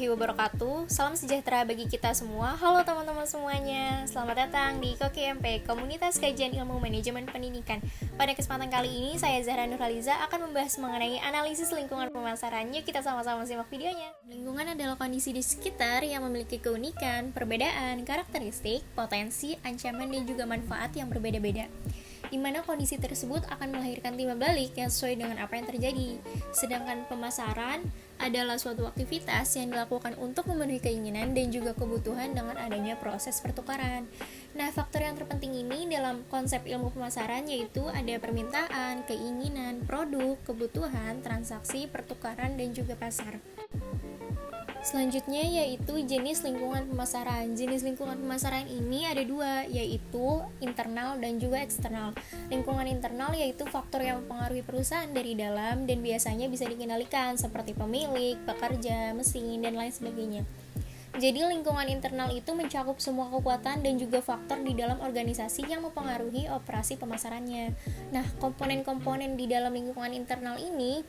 warahmatullahi wabarakatuh. Salam sejahtera bagi kita semua. Halo teman-teman semuanya. Selamat datang di KOKMP, Komunitas Kajian Ilmu Manajemen Pendidikan. Pada kesempatan kali ini, saya Zahra Nurhaliza akan membahas mengenai analisis lingkungan pemasaran. Yuk kita sama-sama simak videonya. Lingkungan adalah kondisi di sekitar yang memiliki keunikan, perbedaan, karakteristik, potensi, ancaman, dan juga manfaat yang berbeda-beda, di mana kondisi tersebut akan melahirkan timbal balik yang sesuai dengan apa yang terjadi. Sedangkan pemasaran adalah suatu aktivitas yang dilakukan untuk memenuhi keinginan dan juga kebutuhan dengan adanya proses pertukaran. Nah, faktor yang terpenting ini dalam konsep ilmu pemasaran yaitu ada permintaan, keinginan, produk, kebutuhan, transaksi, pertukaran, dan juga pasar. Selanjutnya yaitu jenis lingkungan pemasaran. Jenis lingkungan pemasaran ini ada dua, yaitu internal dan juga eksternal. Lingkungan internal yaitu faktor yang mempengaruhi perusahaan dari dalam dan biasanya bisa dikendalikan seperti pemilik, pekerja, mesin, dan lain sebagainya. Jadi lingkungan internal itu mencakup semua kekuatan dan juga faktor di dalam organisasi yang mempengaruhi operasi pemasarannya. Nah, komponen-komponen di dalam lingkungan internal ini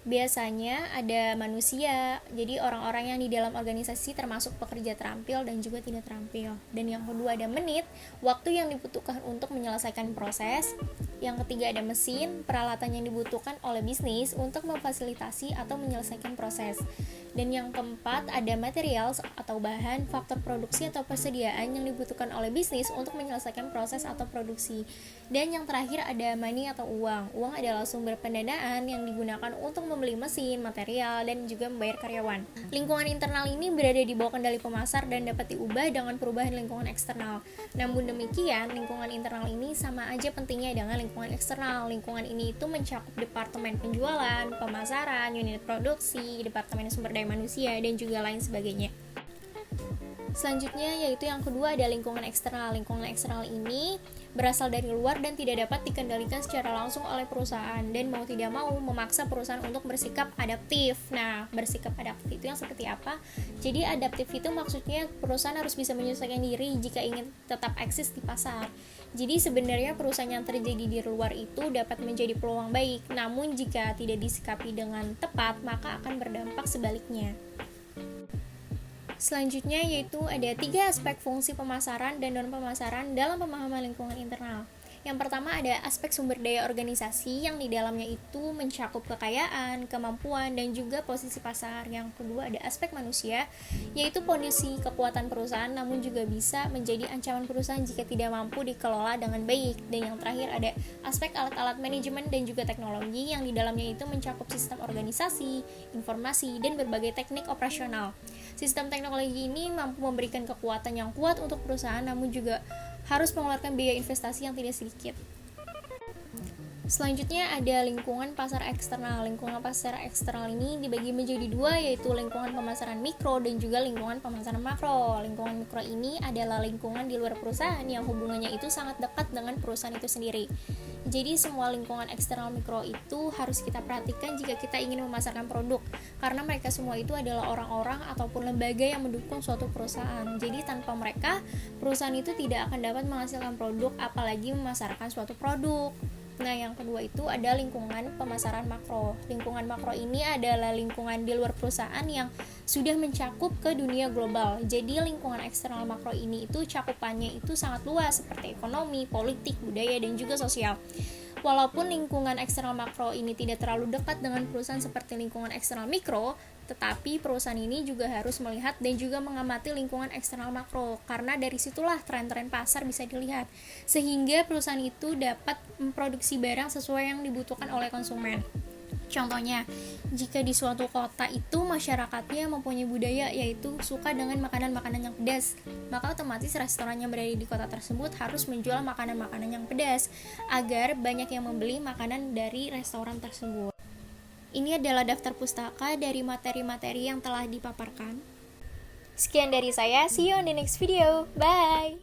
biasanya ada manusia, jadi orang-orang yang di dalam organisasi termasuk pekerja terampil dan juga tidak terampil. Dan yang kedua ada menit, waktu yang dibutuhkan untuk menyelesaikan proses. Yang ketiga ada mesin, peralatan yang dibutuhkan oleh bisnis untuk memfasilitasi atau menyelesaikan proses. Dan yang keempat ada material atau bahan, faktor produksi atau persediaan yang dibutuhkan oleh bisnis untuk menyelesaikan proses atau produksi. Dan yang terakhir ada money atau uang. Uang adalah sumber pendanaan yang digunakan untuk membeli mesin, material, dan juga membayar karyawan. Lingkungan internal ini berada di bawah kendali pemasar dan dapat diubah dengan perubahan lingkungan eksternal. Namun demikian, lingkungan internal ini sama aja pentingnya dengan lingkungan eksternal. Lingkungan ini itu mencakup departemen penjualan, pemasaran, unit produksi, departemen sumber daya manusia, dan juga lain sebagainya. Selanjutnya yaitu yang kedua ada lingkungan eksternal. Lingkungan eksternal ini berasal dari luar dan tidak dapat dikendalikan secara langsung oleh perusahaan dan mau tidak mau memaksa perusahaan untuk bersikap adaptif. Nah, bersikap adaptif itu yang seperti apa? Jadi adaptif itu maksudnya perusahaan harus bisa menyesuaikan diri jika ingin tetap eksis di pasar. Jadi sebenarnya perusahaan yang terjadi di luar itu dapat menjadi peluang baik, namun jika tidak disikapi dengan tepat maka akan berdampak sebaliknya. Selanjutnya yaitu ada 3 aspek fungsi pemasaran dan non-pemasaran dalam pemahaman lingkungan internal. Yang pertama ada aspek sumber daya organisasi yang di dalamnya itu mencakup kekayaan, kemampuan, dan juga posisi pasar. Yang kedua ada aspek manusia, yaitu kondisi kekuatan perusahaan namun juga bisa menjadi ancaman perusahaan jika tidak mampu dikelola dengan baik. Dan yang terakhir ada aspek alat-alat manajemen dan juga teknologi yang di dalamnya itu mencakup sistem organisasi, informasi, dan berbagai teknik operasional. Sistem teknologi ini mampu memberikan kekuatan yang kuat untuk perusahaan namun juga harus mengeluarkan biaya investasi yang tidak sedikit. Selanjutnya ada lingkungan pasar eksternal. Lingkungan pasar eksternal ini dibagi menjadi dua, yaitu lingkungan pemasaran mikro dan juga lingkungan pemasaran makro. Lingkungan mikro ini adalah lingkungan di luar perusahaan yang hubungannya itu sangat dekat dengan perusahaan itu sendiri. Jadi semua lingkungan eksternal mikro itu harus kita perhatikan jika kita ingin memasarkan produk, karena mereka semua itu adalah orang-orang ataupun lembaga yang mendukung suatu perusahaan. Jadi tanpa mereka, perusahaan itu tidak akan dapat menghasilkan produk apalagi memasarkan suatu produk. Nah, yang kedua itu ada lingkungan pemasaran makro. Lingkungan makro ini adalah lingkungan di luar perusahaan yang sudah mencakup ke dunia global. Jadi lingkungan eksternal makro ini itu cakupannya itu sangat luas seperti ekonomi, politik, budaya, dan juga sosial. Walaupun lingkungan eksternal makro ini tidak terlalu dekat dengan perusahaan seperti lingkungan eksternal mikro, tetapi perusahaan ini juga harus melihat dan juga mengamati lingkungan eksternal makro, karena dari situlah tren-tren pasar bisa dilihat, sehingga perusahaan itu dapat memproduksi barang sesuai yang dibutuhkan oleh konsumen. Contohnya, jika di suatu kota itu masyarakatnya mempunyai budaya yaitu suka dengan makanan-makanan yang pedas, maka otomatis restoran yang berada di kota tersebut harus menjual makanan-makanan yang pedas agar banyak yang membeli makanan dari restoran tersebut. Ini adalah daftar pustaka dari materi-materi yang telah dipaparkan. Sekian dari saya, see you on the next video. Bye!